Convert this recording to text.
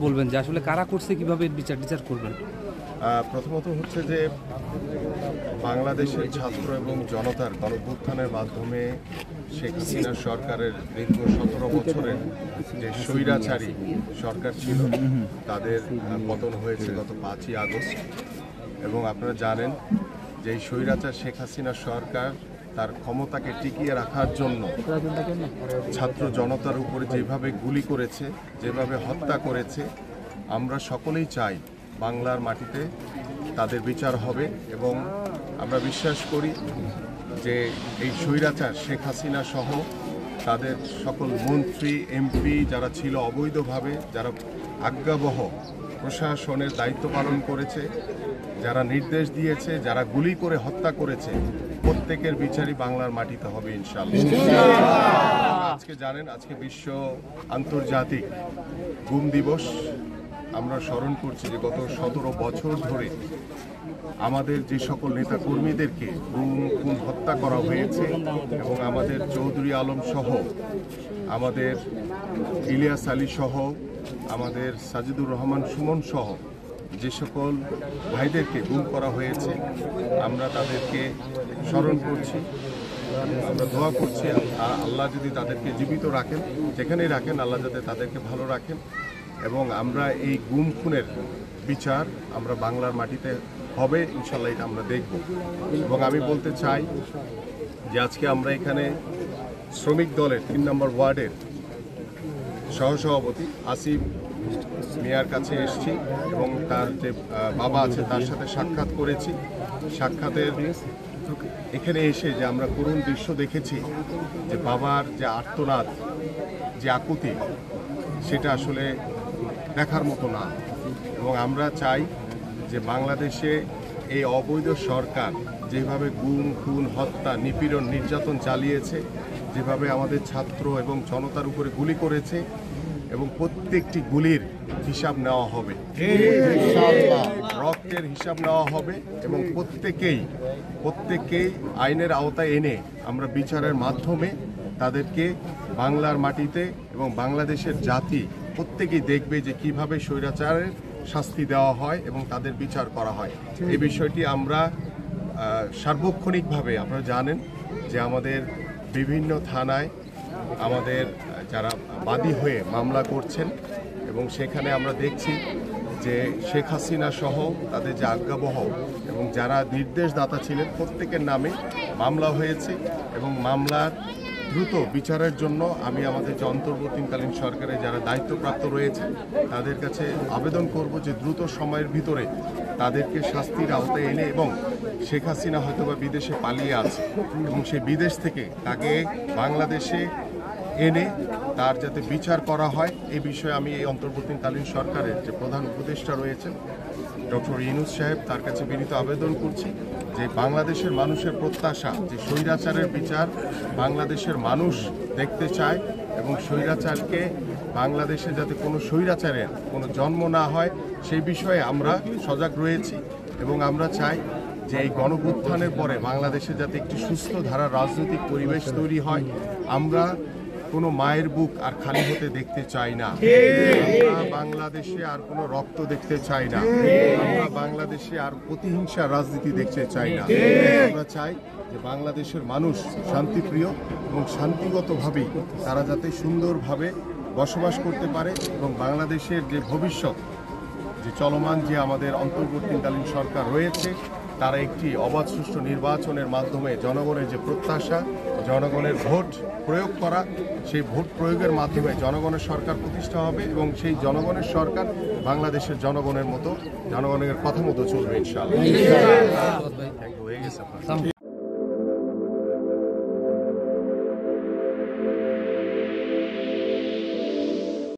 বলবেন যে আসলে কারা করছে, কিভাবে বিচার করবেন? প্রথমত হচ্ছে যে বাংলাদেশের ছাত্র এবং জনতার গণঅভ্যুত্থানের মাধ্যমে শেখ হাসিনা সরকারের দীর্ঘ 17 বছরের যে স্বৈরাচারী সরকার ছিল তাদের পতন হয়েছে গত 5ই আগস্ট। এবং আপনারা জানেন যে এই স্বৈরাচার শেখ হাসিনা সরকার তার ক্ষমতাকে টিকিয়ে রাখার জন্য ছাত্র জনতার উপরে যেভাবে গুলি করেছে, যেভাবে হত্যা করেছে, আমরা সকলেই চাই বাংলার মাটিতে তাদের বিচার হবে। এবং আমরা বিশ্বাস করি যে এই স্বৈরাচার শেখ হাসিনা সহ তাদের সকল মন্ত্রী এমপি যারা ছিল অবৈধভাবে, যারা আজ্ঞাবহ প্রশাসনের দায়িত্ব পালন করেছে, যারা নির্দেশ দিয়েছে, যারা গুলি করে হত্যা করেছে, প্রত্যেকের বিচারই বাংলার মাটিতে হবে ইনশাআল্লাহ। আজকে জানেন, আজকে বিশ্ব আন্তর্জাতিক গুম দিবস। আমরা স্মরণ করছি যে গত 17 বছর ধরে আমাদের যে সকল নেতা কর্মীদেরকে খুন হত্যা করা হয়েছে এবং আমাদের চৌধুরী আলম সহ, আমাদের ইলিয়াস আলী সহ, আমাদের সাজিদুর রহমান সুমন সহ যে সকল ভাইদেরকে গুম করা হয়েছে, আমরা তাদেরকে স্মরণ করছি। আমরা দোয়া করছি আল্লাহ যদি তাদেরকে জীবিত রাখেন, যেখানেই রাখেন আল্লাহ যাতে তাদেরকে ভালো রাখেন। এবং আমরা এই গুম খুনের বিচার আমরা বাংলার মাটিতে হবে ইনশাল্লাহ, এটা আমরা দেখব। এবং আমি বলতে চাই যে আজকে আমরা এখানে শ্রমিক দলের 3 নম্বর ওয়ার্ডের সহসভাপতি আসিফ মিয়ার কাছে এসেছি এবং তার যে বাবা আছে তার সাথে সাক্ষাৎ করেছি। সাক্ষাতের এখানে এসে যে আমরা করুণ দৃশ্য দেখেছি, যে বাবার যে আর্তনাদ, যে আকুতি, সেটা আসলে দেখার মতো না। এবং আমরা চাই যে বাংলাদেশে এই অবৈধ সরকার যেভাবে গুম খুন হত্যা নিপীড়ন নির্যাতন চালিয়েছে, যেভাবে আমাদের ছাত্র এবং জনতার উপরে গুলি করেছে, এবং প্রত্যেকটি গুলির হিসাব নেওয়া হবে, রক্তের হিসাব নেওয়া হবে এবং প্রত্যেককেই আইনের আওতায় এনে আমরা বিচারের মাধ্যমে তাদেরকে বাংলার মাটিতে এবং বাংলাদেশের জাতি প্রত্যেকেই দেখবে যে কিভাবে স্বৈরাচারের শাস্তি দেওয়া হয় এবং তাদের বিচার করা হয়। এই বিষয়টি আমরা সার্বক্ষণিকভাবে, আপনারা জানেন যে আমাদের বিভিন্ন থানায় আমাদের যারা বাদী হয়ে মামলা করছেন এবং সেখানে আমরা দেখছি যে শেখ হাসিনা সহ তাদের যে আজ্ঞাবহ এবং যারা নির্দেশদাতা ছিলেন প্রত্যেকের নামে মামলা হয়েছে। এবং মামলার দ্রুত বিচারের জন্য আমি আমাদের যে অন্তর্বর্তীকালীন সরকারে যারা দায়িত্বপ্রাপ্ত রয়েছে তাদের কাছে আবেদন করব যে দ্রুত সময়ের ভিতরে তাদেরকে শাস্তির আওতায় এনে, এবং শেখ হাসিনা হয়তোবা বিদেশে পালিয়ে আছে এবং সেই বিদেশ থেকে তাকে বাংলাদেশে এনে তার যাতে বিচার করা হয়, এই বিষয়ে আমি এই অন্তর্বর্তীকালীন সরকারের যে প্রধান উপদেষ্টা রয়েছেন ডক্টর ইউনূস সাহেব, তার কাছে বিনীত আবেদন করছি যে বাংলাদেশের মানুষের প্রত্যাশা যে স্বৈরাচারের বিচার বাংলাদেশের মানুষ দেখতে চায় এবং স্বৈরাচারকে বাংলাদেশে যাতে কোনো স্বৈরাচারের কোনো জন্ম না হয় সেই বিষয়ে আমরা সজাগ রয়েছি। এবং আমরা চাই যে এই গণঅভ্যুত্থানের পরে বাংলাদেশে যাতে একটি সুস্থ ধারার রাজনৈতিক পরিবেশ তৈরি হয়। আমরা কোনো মায়ের বুক আর খালি হতে দেখতে চাই না, আমরা বাংলাদেশে আর কোনো রক্ত দেখতে চাই না, আমরা বাংলাদেশে আর প্রতিহিংসার রাজনীতি দেখতে চাই না। আমরা চাই যে বাংলাদেশের মানুষ শান্তিপ্রিয় এবং শান্তিগতভাবেই তারা যাতে সুন্দরভাবে বসবাস করতে পারে এবং বাংলাদেশের যে ভবিষ্যৎ যে চলমান যে আমাদের অন্তর্বর্তীকালীন সরকার রয়েছে তারা একটি অবাধ সুষ্ঠু নির্বাচনের মাধ্যমে জনগণের যে প্রত্যাশা, জনগণের ভোট প্রয়োগ করা, সেই ভোট প্রয়োগের মাধ্যমে জনগণের সরকার প্রতিষ্ঠা হবে এবং সেই জনগণের সরকার বাংলাদেশের জনগণের মতো, জনগণের কথা মতো চলবে ইনশাআল্লাহ। হয়ে গেছে।